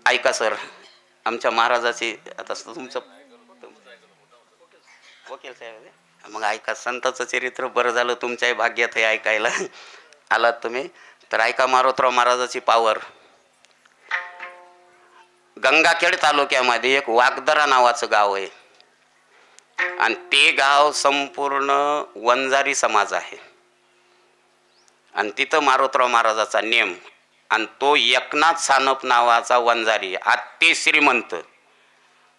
ऐका सर, आमच्या महाराजाची आता तुमचं वकील साहेब, मग ऐका संताचं चरित्र. बरं झालं तुमच्याही भाग्यात हे ऐकायला आलात तुम्ही. तर ऐका मारोतराव महाराजाची पावर. गंगाखेड तालुक्यामध्ये एक वागदरा नावाचं गाव आहे आणि ते गाव संपूर्ण वंजारी समाज आहे आणि तिथं मारोतराव महाराजाचा नेम. आणि तो एकनाथ सानप नावाचा वंजारी अति श्रीमंत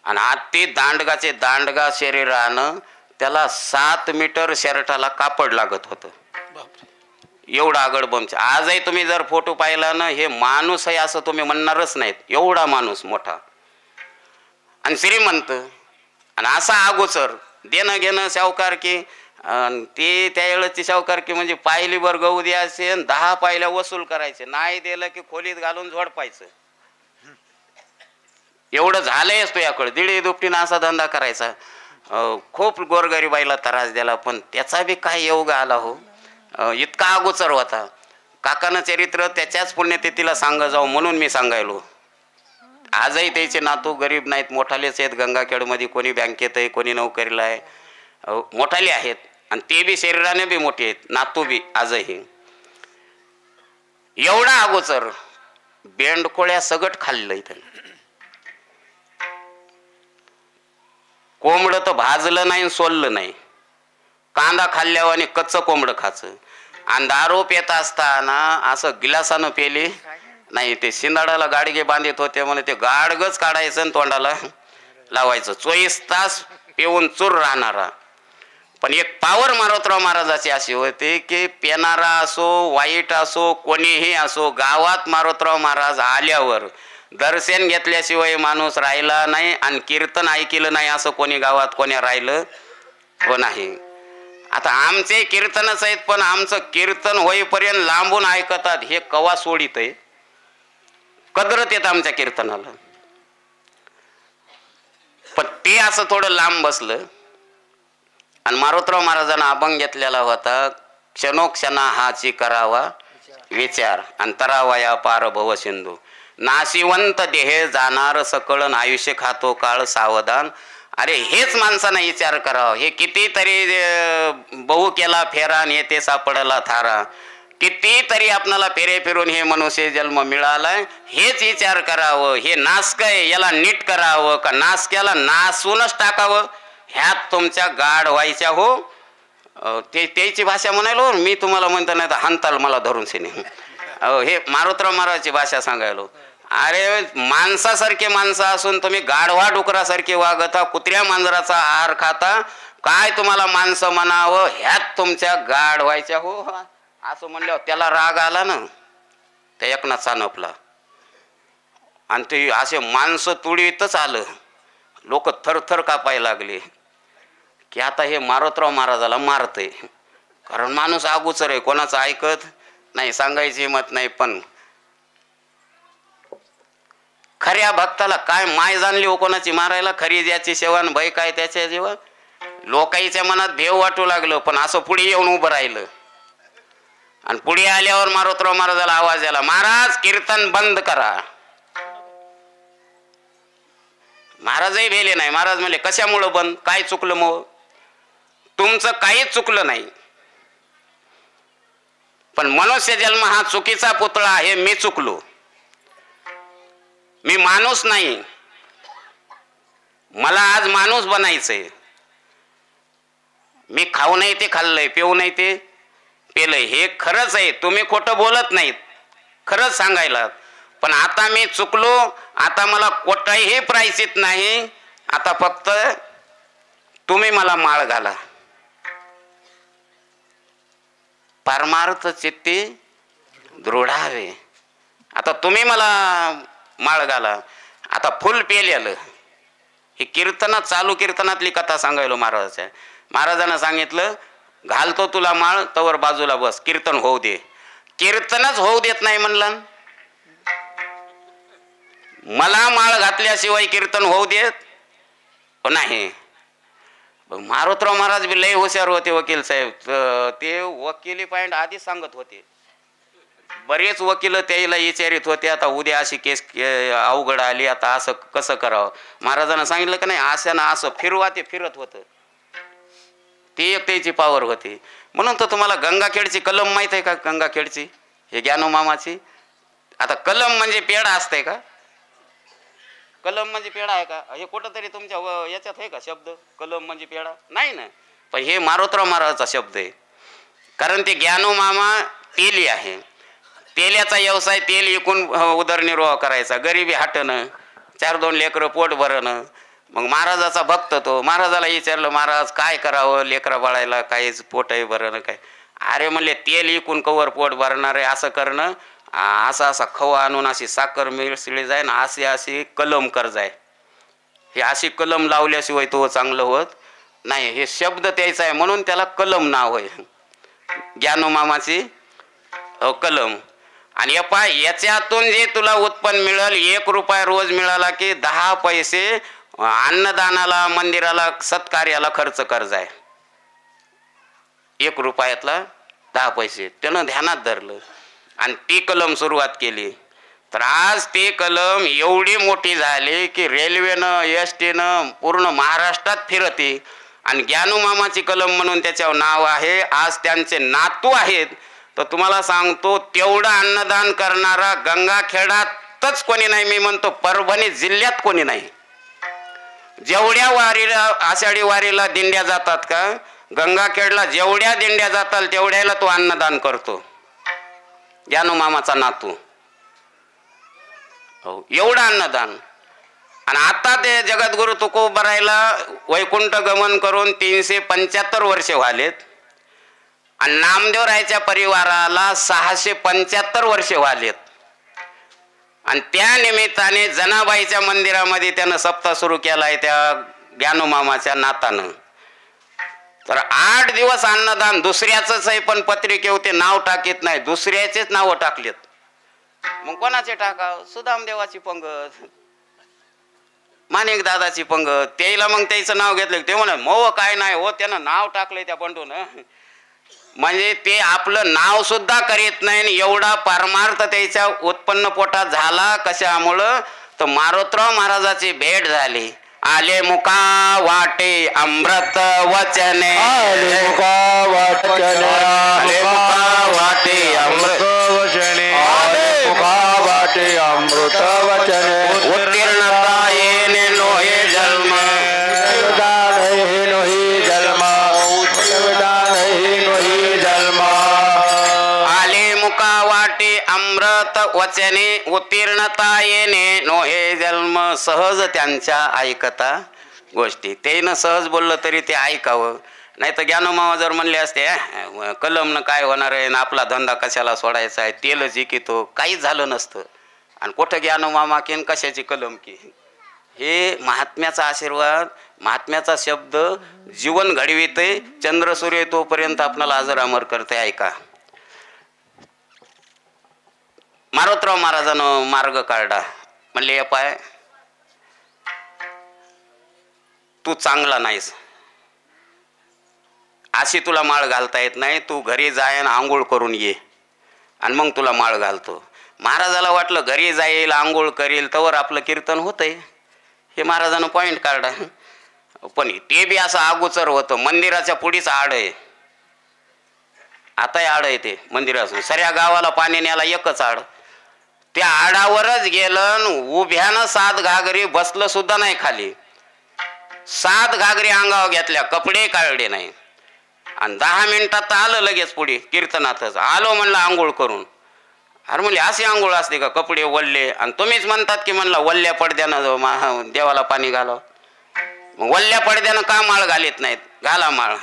आणि अति दांडगाचे दांडगा शरीरानं त्याला 7 मीटर शर्टाला कापड लागत होतं. एवढा आगडबमचा. आजही तुम्ही जर फोटो पाहिला ना, हे माणूस आहे असं तुम्ही म्हणणारच नाहीत. एवढा माणूस मोठा आणि श्रीमंत आणि असा अगोचर. देणं घेणं सावकार की ते त्या वेळेची सावकारकी म्हणजे पायली वर गहू द्यायचे 10 पायल्या वसूल करायचे. नाही दिलं की खोलीत घालून झोडपायचं. एवढं झालंय असतो याकडे. दीड दुपटीनं असा धंदा करायचा. खूप गोरगरिबाईला त्रास दिला पण त्याचा बी काय योग आला हो. इतका अगोचर होता. काकानं चरित्र त्याच्याच पुण्यतिथीला सांग जाऊ म्हणून मी सांगायलो. आजही त्याचे नातू गरीब नाहीत, मोठालेच आहेत. गंगाखेडमध्ये कोणी बँकेत आहे, कोणी नोकरीला आहे, मोठाले आहेत आणि ते बी शरीराने बी मोठे आहेत, नातू बी आजही. एवढा अगोचर बेंडकोळ्या सगट खाल्लंय त्याने. कोंबडं तर भाजलं नाही सोललं नाही. कांदा खाल्ल्यावर आणि कच्चं कोंबडं खायचं. आणि दारू पेत असताना असं गिलासानं पेली नाही. ते शिंदाडाला गाडगे बांधित होते म्हणे, ते गाडगच काढायचं आणि तोंडाला लावायचं. 24 तास पिऊन चूर राहणारा. पण एक पावर मारोतराव महाराजाची अशी होती की पेनारा असो वाईट असो कोणीही असो, गावात मारोतराव महाराज आल्यावर दर्शन घेतल्याशिवाय माणूस राहिला नाही आणि कीर्तन ऐकलं नाही असं कोणी गावात कोणी राहिलं हो नाही. आता आमचे कीर्तनच आहेत पण आमचं कीर्तन होईपर्यंत लांबून ऐकतात. हे कवा सोडित आहे, कदरत येत आमच्या कीर्तनाला. पण ते असं थोडं लांब बसलं आणि मारोतराव महाराजांना अभंग घेतलेला होता. क्षणोक्षणा हाची करावा विचार अंतरावा या पार भव सिंधू. नाशिवंत देह जाणार सकळन आयुष्य खातो काळ सावधान. अरे हेच माणसांना विचार करावा. हे कितीतरी बहु केला फेरा आणि ते सापडला थारा. कितीतरी आपणाला फेरे फिरून हे मनुष्य जन्म मिळालाय. हेच विचार करावं. हे नासक आहे याला नीट करावं का नासक्याला नासूनच टाकावं. ह्यात तुमच्या गाढ व्हायच्या हो. ते त्याची भाषा म्हणायलो मी तुम्हाला म्हणतो नाही तर हंताल मला धरून सिने. हे मारोतराव महाराजची भाषा सांगायलो. अरे माणसासारखे माणसं असून तुम्ही गाढवा डुकरासारखे वागता, कुत्र्या मांजराचा आहार खाता. काय तुम्हाला माणसं म्हणावं. ह्यात तुमच्या गाढ व्हायच्या हो. असं म्हणल्यावर त्याला राग आला ना त्या एकनाथ सानपला आणि ते असे माणसं तुडीतच आलं. लोक थरथर कापायला लागले की आता हे मारोतराव महाराजाला मारतय. कारण माणूस अगोचर आहे, कोणाचं ऐकत नाही, सांगायची हिंमत नाही. पण खऱ्या भक्ताला काय माय जाणली हो कोणाची मारायला. खरी ज्याची सेवा भय काय त्याच्या जीवा. लोकांच्या मनात भेव वाटू लागलं पण असं पुढे येऊन उभं राहिलं आणि पुढे आल्यावर मारोतराव महाराजाला आवाज आला, महाराज कीर्तन बंद करा. महाराजही भेले नाही. महाराज म्हणले कशामुळं बंद, काय चुकलं मग. तुमचं काहीच चुकलं नाही पण मनुष्य जन्म हा चुकीचा पुतळा आहे. मी चुकलो, मी माणूस नाही. मला आज माणूस बनायचंय. मी खाऊ नाही ते खाल्लंय, पिऊ नाही ते पेलंय. हे खरंच आहे, तुम्ही खोटं बोलत नाहीत, खरंच सांगायला. पण आता मी चुकलो. आता मला कोटाही प्रायश्चित नाही. आता फक्त तुम्ही मला माळ घाला. परमार्थ चित्ती दृढावे. आता तुम्ही मला माळ घाला. आता फुल पेलेलं. ही कीर्तनात चालू कीर्तनातली कथा सांगायलो महाराजाच्या. महाराजांना सांगितलं घालतो तुला माळ तवर बाजूला बस, कीर्तन होऊ दे. कीर्तनच होऊ देत नाही म्हणलं. मला माळ घातल्याशिवाय कीर्तन होऊ देत नाही. मारोतराव महाराज बी लय हुशार होते वकील साहेब. ते वकिली पॉइंट आधीच सांगत होते. बरेच वकील त्याला विचारित होते, आता उद्या अशी केस अवघड आली, आता असं कसं करावं. महाराजांना सांगितलं की नाही, असं ना असं फिरवा, ते फिरत होतं. ती एक त्याची पॉवर होती. म्हणून तर तुम्हाला गंगाखेडची कलम माहीत आहे का? गंगाखेडची हे ज्ञानोमामाची. आता कलम म्हणजे पेढा असतंय का? कलम म्हणजे पेढा आहे का? हे कुठंतरी तुमच्या याच्यात आहे का शब्द कलम म्हणजे पेढा? नाही ना. पण हे मारोतराव महाराजाचा शब्द आहे. कारण ते ज्ञानोमामा तेली आहे. तेल्याचा व्यवसाय, तेल विकून उदरनिर्वाह करायचा, गरिबी हटणं, 4-2 लेकरं पोट भरणं. मग महाराजाचा भक्त तो. महाराजाला विचारलं, महाराज काय करावं लेकरा बाळायला, काहीच पोट आहे भरणं काय? अरे म्हणले, तेल विकून कवर पोट भरणार आहे, असं करणं, असा असा खवा आणून अशी साखर मिसळी जाय ना, अशी कलम कर जाय. हे अशी कलम लावल्याशिवाय तो चांगलं होत नाही. हे शब्द त्याचा आहे म्हणून त्याला कलम नाव आहे, ज्ञानोमामाची कलम. आणि याच्यातून जे तुला उत्पन्न मिळेल, 1 रुपया रोज मिळाला की 10 पैसे अन्नदानाला, मंदिराला, सत्कार्याला खर्च कर जाय. 1 रुपयातला 10 पैसे त्यानं ध्यानात धरलं आणि ती कलम सुरुवात केली. तर आज ती कलम एवढी मोठी झाली की रेल्वेनं, एसटीनं पूर्ण महाराष्ट्रात फिरते. आणि ज्ञानोमामाची कलम म्हणून त्याच्यावर नाव आहे. आज त्यांचे नातू आहेत. तर तुम्हाला सांगतो, तेवढं अन्नदान करणारा गंगाखेडातच कोणी नाही. मी म्हणतो परभणी जिल्ह्यात कोणी नाही. जेवढ्या वारीला, आषाढी वारीला दिंड्या जातात का, गंगाखेडला जेवढ्या दिंड्या जातात तेवढ्याला तो अन्नदान करतो, ज्ञानोमामाचा नातू. हो, एवढं अन्नदान. आणि आता ते जगद्गुरु तुकोबरायला वैकुंठ गमन करून 375 वर्षे व्हालेत. आणि नामदेवरायच्या परिवाराला 675 वर्षे व्हालेत. आणि त्या निमित्ताने जनाबाईच्या मंदिरामध्ये त्यानं सप्ताह सुरू केलाय त्या ज्ञानोमामाच्या नातानं. तर 8 दिवस अन्नदान. दुसऱ्याचंच आहे, पण पत्रिकेवर ते नाव टाकीत नाही, दुसऱ्याचेच नावं टाकलेत. मग कोणाचे टाकाव? सुदामदेवाची पंगत, माणिक दादाची पंगत. त्याला मग त्याचं नाव घेतलं. ते म्हणा मो काय नाही हो, त्यानं नाव टाकलंय त्या बंडून. म्हणजे ते आपलं नाव सुद्धा करीत नाही. एवढा परमार्थ त्याच्या उत्पन्न पोटात झाला. कशामुळं? तर मारोतराव महाराजाची भेट झाली. आले मुका वाटे अमृत वचने, आले मुका वाटने, आले मुका वाटे अमृत वचने, आले मुका वाटे अमृत वचने. उत्तीर्णता येणे नोहे जन्म, उत्तीर्णता नाही नोही जन्म, उत्तीर्णता नाही नोही जन्म. आले मुका वाटे अमृत वचने, उत्तीर्णता येणे नोहे जन्म. सहज त्यांच्या ऐकता गोष्टी. त्यानं सहज बोललं तरी ते ऐकावं. नाही तर ज्ञानोमामा जर म्हणले असते कलमनं काय होणार आहे ना, आपला धंदा कशाला सोडायचा आहे, तेलच इकितो, काहीच झालं नसतं. आणि कुठं ज्ञानोमामा की कशाची कलम की. हे महात्म्याचा आशीर्वाद, महात्म्याचा शब्द जीवन घडविते. चंद्र सूर्य तोपर्यंत आपल्याला अजर अमर करते. ऐका, मारोतराव महाराजानं मार्ग काढला. म्हणले पाय, तू चांगला नाहीस, अशी तुला माळ घालता येत नाही. तू घरी जाय आणि आंघोळ करून ये आणि मग तुला माळ घालतो. महाराजाला वाटलं घरी जाईल, आंघोळ करील, तवर आपलं कीर्तन होतंय. हे महाराजानं पॉईंट काढला. पण ते बी असं अगोचर होतं. मंदिराच्या पुढीच आड आहे. आताही आड आहे ते मंदिराचं. सऱ्या गावाला पाणी न्यायला एकच आड. त्या आडावरच गेलं, उभ्यानं 7 घागरी, बसलं सुद्धा नाही खाली. 7 घागरी अंगावर घेतल्या, कपडे काढले नाही. आणि 10 मिनिटात आलं लगेच पुढे कीर्तनातच. आलो म्हणलं आंघोळ करून. अरे म्हणले अशी आंघोळ असते का, कपडे वल्ले? आणि तुम्हीच म्हणतात की म्हणला वल्ल्या पडद्यानं देवाला पाणी घालावं. मग वल्ल्या पडद्यानं का माळ घालीत नाहीत? घाला माळ.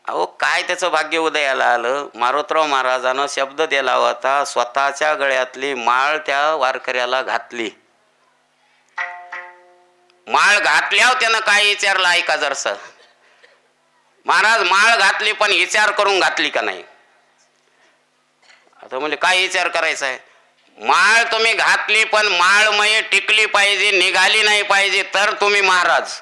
अहो काय त्याचं भाग्य उदयाला आलं. मारोतराव महाराजानं शब्द दिला होता, स्वतःच्या गळ्यातली माळ त्या वारकऱ्याला घातली. माळ घातल्यावर त्यानं काय विचारलं ऐका जरसं. महाराज माळ घातली पण विचार करून घातली का नाही? आता म्हणजे काय विचार करायचा आहे? माळ तुम्ही घातली पण माळमय टिकली पाहिजे, निघाली नाही पाहिजे, तर तुम्ही महाराज.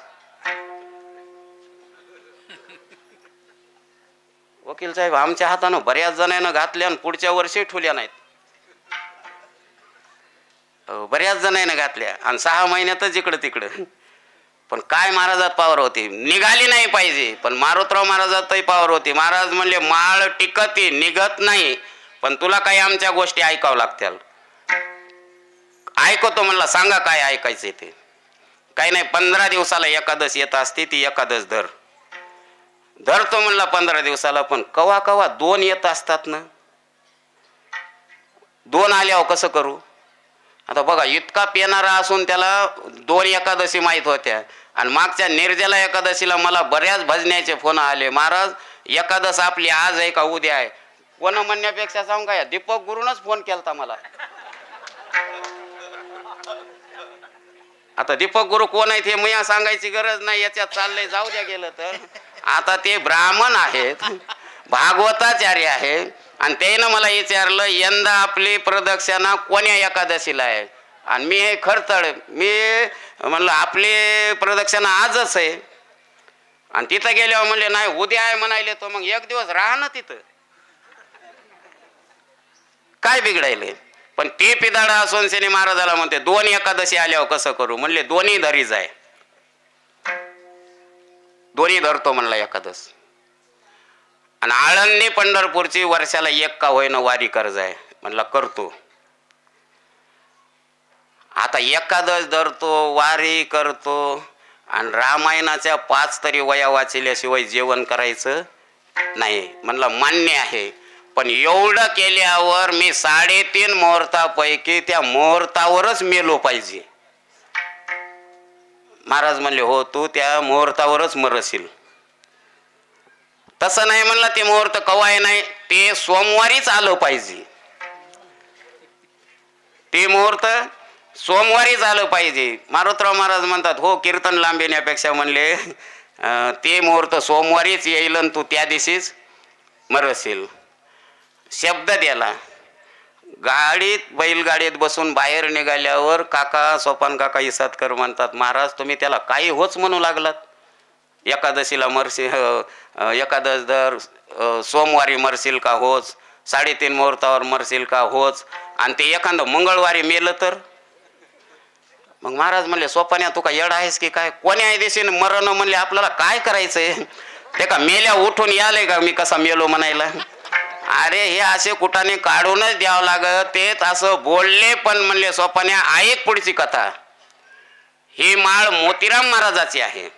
वकील साहेब, आमच्या हातानं बऱ्याच जणांना घातल्या आणि पुढच्या वर्षी ठेवल्या नाहीत. बऱ्याच जणांना घातल्या आणि 6 महिन्यातच इकडं तिकडं. पण काय महाराजात पावर होती, निघाली नाही पाहिजे. पण मारुतराव महाराजातही पावर होती. महाराज म्हणले माळ टिकती निघत नाही, पण तुला काही आमच्या गोष्टी ऐकावं लागतील. ऐकतो म्हणला, सांगा काय ऐकायचं ते. काही नाही, 15 दिवसाला एकादश येत असते, ती एकादश धरतो म्हणला 15 दिवसाला. पण कवा कवा 2 येत असतात ना, 2 आल्यावर कसं करू. आता बघा, इतका पेनारा असून त्याला 2 एकादशी माहीत होत्या. आणि मागच्या निर्जला एकादशीला मला बऱ्याच भजण्याचे फोन आले, महाराज एकादश आपली आज आहे का उद्या आहे. कोण म्हणण्यापेक्षा सांगू काय, दीपक गुरुनच फोन केलता मला. आता दीपक गुरु कोण आहे ते मी सांगायची गरज नाही, याच्यात चाललंय, जाऊ द्या गेलं तर. आता ते ब्राह्मण आहेत, भागवताचार्य आहे. आणि त्यानं मला विचारलं, यंदा आपली प्रदक्षिणा कोण्या एकादशीला आहे. आणि मी हे खरतड, मी म्हणलं आपली प्रदक्षिणा आजच आहे. आणि तिथं गेल्यावर म्हणले नाही उद्या आहे म्हणायले. तो मग एक दिवस राहा ना तिथं, काय बिघडायले. पण ते पिदाडा असून शनी महाराजाला म्हणते 2 एकादशी आल्यावर कसं करू. म्हणले दोन्ही धरी जाय, दोन्ही धरतो म्हणला एकादश. आणि आळंदी पंढरपूरची वर्षाला 1 का होईना वारी कर जाय म्हणला, करतो. आता एकादश धरतो, वारी करतो. आणि रामायणाच्या 5 तरी वया वाचल्याशिवाय जेवण करायचं नाही म्हणला, मान्य आहे. पण एवढं केल्यावर मी 3.5 मुहूर्तापैकी त्या मुहूर्तावरच मेलो पाहिजे. महाराज म्हणले हो, तू त्या मुहूर्तावरच मरशील. तसं नाही म्हणलं, ते मुहूर्त कवाय नाही, ते सोमवारीच आलं पाहिजे. ते मुहूर्त सोमवारीच आलं पाहिजे. मारुतराव महाराज म्हणतात हो, कीर्तन लांबण्यापेक्षा म्हणले ते मुहूर्त सोमवारीच येईल आणि तू त्या दिवशीच मरशील. शब्द द्याला. गाडीत बैलगाडीत बसून बाहेर निघाल्यावर काका सोपान काका इसादकर म्हणतात, महाराज तुम्ही त्याला काही होच म्हणू लागलात. एकादशीला मरशील, एकादश दर सोमवारी मरशील का होच, 3.5 मुहूर्तावर मरशील का होच. आणि ते एखादं मंगळवारी मेलं तर. मग महाराज म्हणले सोपान्या तू का येड आहेस की काय, कोण्या दिवशीने मरण म्हणले आपल्याला काय करायचंय. ते का मेल्या उठून याले का मी कसा मेलो म्हणायला. अरे हे असे कुठाने काढूनच द्यावं लागत. तेच असं बोलले. पण म्हणले सोपान्या ऐक पुढची कथा. ही माळ मोतीराम महाराजाची आहे.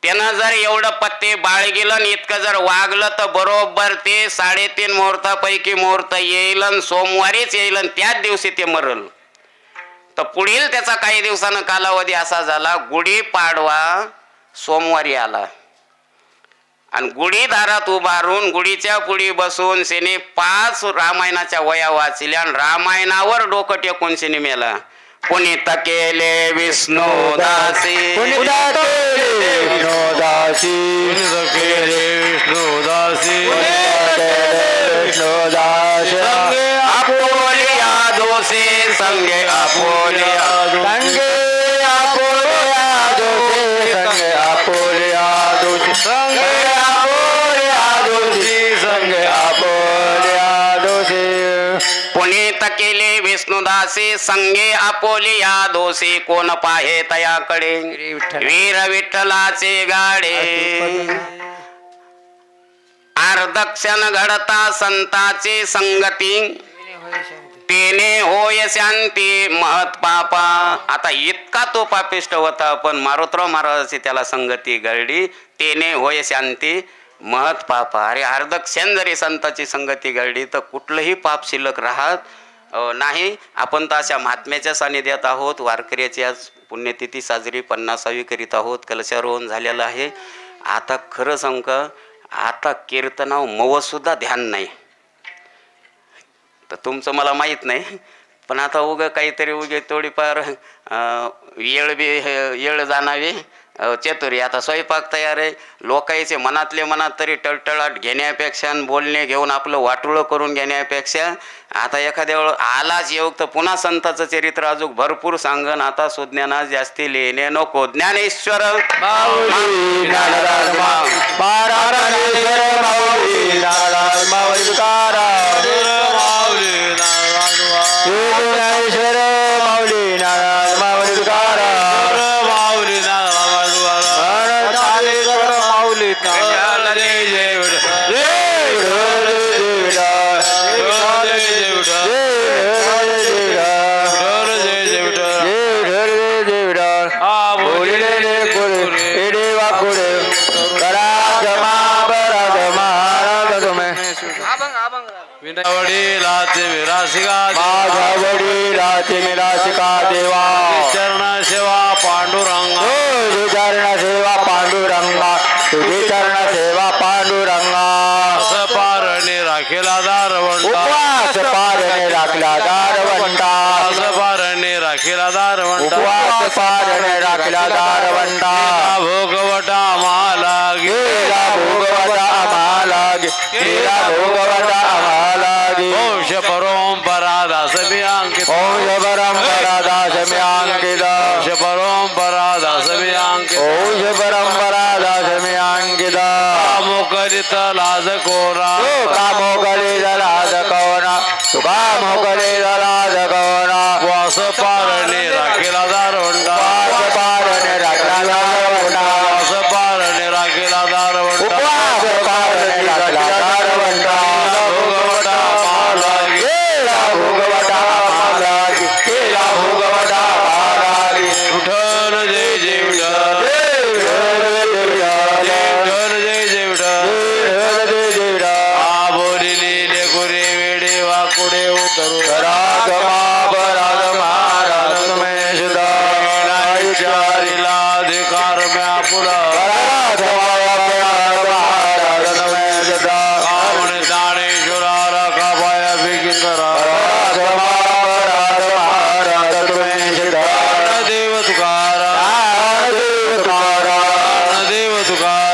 त्यानं जर एवढं पत्ते बाळगिलं इतकं जर वागलं तर बरोबर ते 3.5 मुहूर्तापैकी मुहूर्त येईल आणि सोमवारीच येईल आणि त्याच दिवशी ते मरल. तर पुढील त्याचा काही दिवसानं कालावधी असा झाला, गुढीपाडवा सोमवारी आला. आणि गुढी दारात उभारून गुढीच्या पुढी बसून शेने 5 रामायणाच्या वया वाचल्या आणि रामायणावर डोकं टेकून शेने मेला. पुनीत केले विष्णुदासी, पुनीत केले विष्णुदासी, पुनीत केले विष्णुदासी, पुनीत केले विष्णुदासी. संगे आपोलिया दोषे, संगे आपोलिया संगे आपोलिया दोषे, संगे आपोलिया दोषे, संगे आपोलिया दोषे, संगे आपोलिया दोषे. पुनीत केले विष्णुदासी, संगे आपोलिया दोषी. कोण पाहे तयाकडे, वीर विठ्ठलाचे गाडे. अर्धक्षण घडता संताची संगती, तेने होय शांती महत पापा. आता इतका तो पापिष्ट होता, पण मारुतराव महाराजाची त्याला संगती घडली. तेने होय शांती महत पापा. अरे अर्धक्षण जरी संताची संगती घडली तर कुठलंही पाप शिल्लक राहत नाही. आपण तर अशा महात्म्याच्या सानिध्यात आहोत. वारकऱ्याची आज पुण्यतिथी साजरी 50वी करीत आहोत. कलशारोहण झालेलं आहे. आता खरं सांगू का, आता कीर्तनाव मवसुद्धा ध्यान नाही. तर तुमचं मला माहीत नाही, पण आता उगं काहीतरी उगे थोडीफार येळ जाणावी चतुरी. आता स्वयंपाक तयार आहे. लोकांचे मनातले मनात तरी टळटळाट घेण्यापेक्षा आणि बोलणे घेऊन आपलं वाटोळं करून घेण्यापेक्षा आता एखाद्या वेळ आलाच योग तर पुन्हा संताचं चरित्र अजून भरपूर सांगन. आता सुज्ञाना जास्ती लिहिणे नको. ज्ञानेश्वर ज्ञानेश्वर वडिलाचे विरासिका माझ्या वडिलाचे मिरासिका देवा चरण सेवा पांडुरंगा तुझी चरण सेवा पांडुरंगा तुझी चरण सेवा पांडुरंगा पारणे राखेला दारवंटा उपवास पारणे राखला दारवंटा पारणे राखेला दारवंटा उपवास पारणे राखला दारवंटा भोगवटा माला गेला भोगवता आम्हाला गेला भोगवता आम्हाला वंश परंपरा दास मी अंकित ओम परंपरा दास मी अंकित वंश परंपरा दास मी अंकित ओम परंपरा दास मी अंकित मोकरित लाज कोरा तुका मोकळे लाज कोणा तुका मोकळे लाज कोणा वास पारणे राखेला दारवंटा उपवास पारणे राखला दारवंटा वास पारणे राखेला दारवंटा उपवास पारणे राखला दारवंटा भोगवटा माला गेला भोगवता आम्हाला गेला भोगवता आम्हाला विठ्ठल जय जय विठ्ठल जय जय विठ्ठल आबोली लेकुरे वेडे वाकुडे उतरू चारीला अधिकार म्या पुरा कामणे दाणेश्वरा राखा पाया फिकिर करा देव तुकारा देव तुकारा